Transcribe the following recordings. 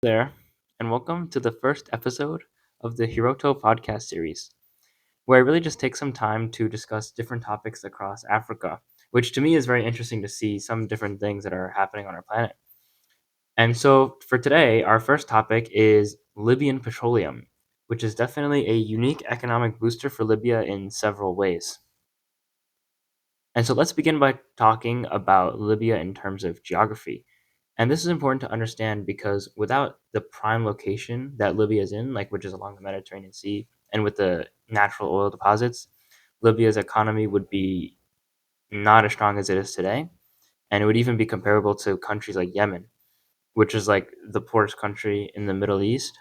There, and welcome to the first episode of the Hiroto podcast series, where I really just take some time to discuss different topics across Africa, which to me is very interesting to see some different things that are happening on our planet. And so for today, our first topic is Libyan petroleum, which is definitely a unique economic booster for Libya in several ways. And so let's begin by talking about Libya in terms of geography. And this is important to understand because without the prime location that Libya is in, like which is along the Mediterranean Sea, and with the natural oil deposits, Libya's economy would be not as strong as it is today. And it would even be comparable to countries like Yemen, which is like the poorest country in the Middle East.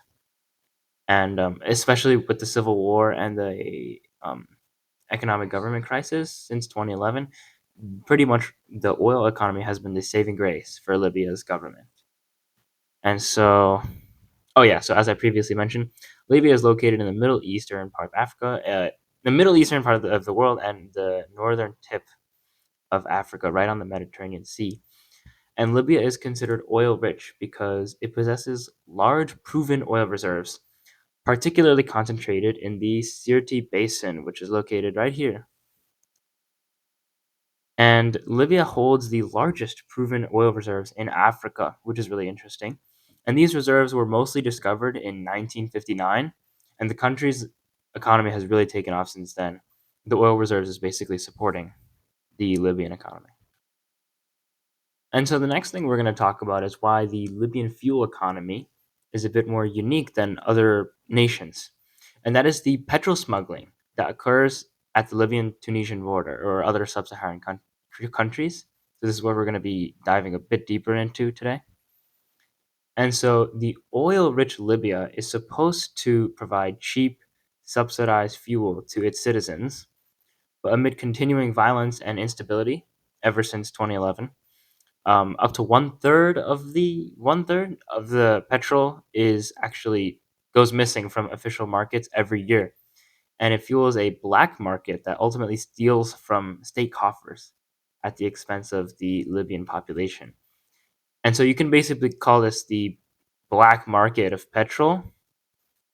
And especially with the civil war and the economic government crisis since 2011, pretty much the oil economy has been the saving grace for Libya's government. And so, oh yeah, so as I previously mentioned, Libya is located in the Middle Eastern part of Africa, the Middle Eastern part of the world, and the northern tip of Africa, right on the Mediterranean Sea. And Libya is considered oil rich because it possesses large proven oil reserves, particularly concentrated in the Sirte Basin, which is located right here. And Libya holds the largest proven oil reserves in Africa, which is really interesting. And these reserves were mostly discovered in 1959, and the country's economy has really taken off since then. The oil reserves is basically supporting the Libyan economy. And so the next thing we're going to talk about is why the Libyan fuel economy is a bit more unique than other nations. And that is the petrol smuggling that occurs at the Libyan Tunisian border or other sub Saharan countries. So, this is what we're going to be diving a bit deeper into today. And so, the oil rich Libya is supposed to provide cheap, subsidized fuel to its citizens. But amid continuing violence and instability ever since 2011, up to one third of the petrol is actually goes missing from official markets every year, and it fuels a black market that ultimately steals from state coffers at the expense of the Libyan population. And so you can basically call this the black market of petrol,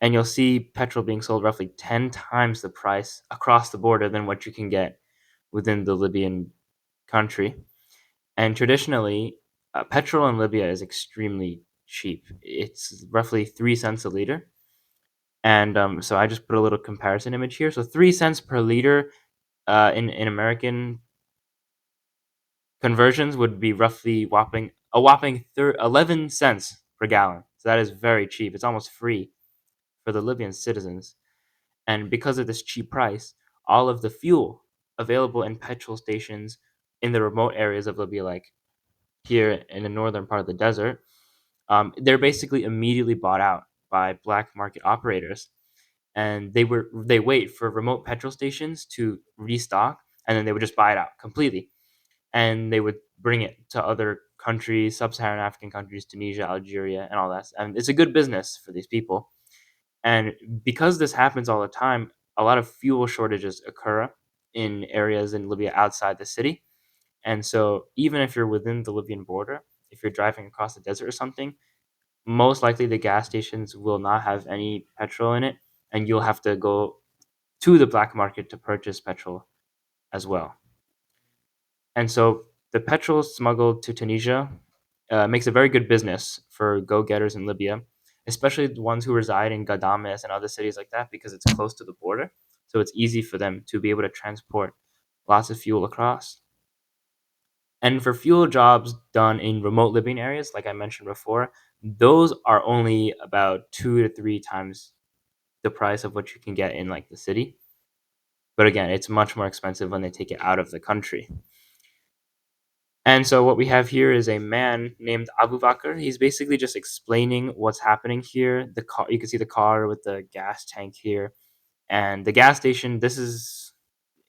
and you'll see petrol being sold roughly 10 times the price across the border than what you can get within the Libyan country. And traditionally, petrol in Libya is extremely cheap. It's roughly 3 cents a liter. And so I just put a little comparison image here. So 3 cents per liter in American conversions would be roughly whopping 11 cents per gallon. So that is very cheap. It's almost free for the Libyan citizens. And because of this cheap price, all of the fuel available in petrol stations in the remote areas of Libya, like here in the northern part of the desert, they're basically immediately bought out by black market operators, and they wait for remote petrol stations to restock, and then they would just buy it out completely, and they would bring it to other countries, sub-Saharan African countries, Tunisia, Algeria, and all that. And it's a good business for these people. And because this happens all the time, a lot of fuel shortages occur in areas in Libya outside the city. And so even if you're within the Libyan border, if you're driving across the desert or something, most likely the gas stations will not have any petrol in it, and you'll have to go to the black market to purchase petrol as well. And so the petrol smuggled to Tunisia makes a very good business for go-getters in Libya, especially the ones who reside in Ghadames and other cities like that, because it's close to the border. So it's easy for them to be able to transport lots of fuel across. And for fuel jobs done in remote living areas, like I mentioned before, those are only about 2 to 3 times the price of what you can get in like the city. But again, it's much more expensive when they take it out of the country. And so what we have here is a man named Abu Bakr. He's basically just explaining what's happening here. The car, you can see the car with the gas tank here, and the gas station. This is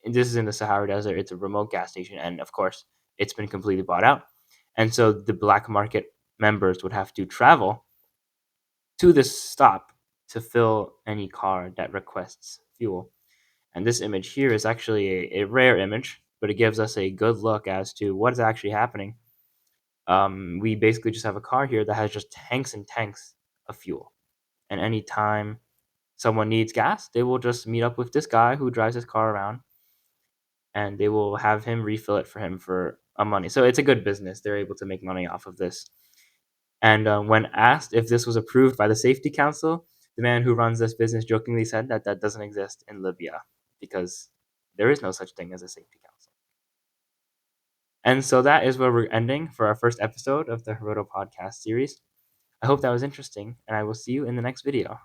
in the Sahara Desert. It's a remote gas station, and of course, it's been completely bought out. And so the black market members would have to travel to this stop to fill any car that requests fuel. And this image here is actually a rare image, but it gives us a good look as to what is actually happening. We basically just have a car here that has just tanks and tanks of fuel. And anytime someone needs gas, they will just meet up with this guy who drives his car around, and they will have him refill it for him for a money. So it's a good business. They're able to make money off of this. And when asked if this was approved by the Safety Council, the man who runs this business jokingly said that that doesn't exist in Libya because there is no such thing as a Safety Council. And so that is where we're ending for our first episode of the Hiroto podcast series. I hope that was interesting, and I will see you in the next video.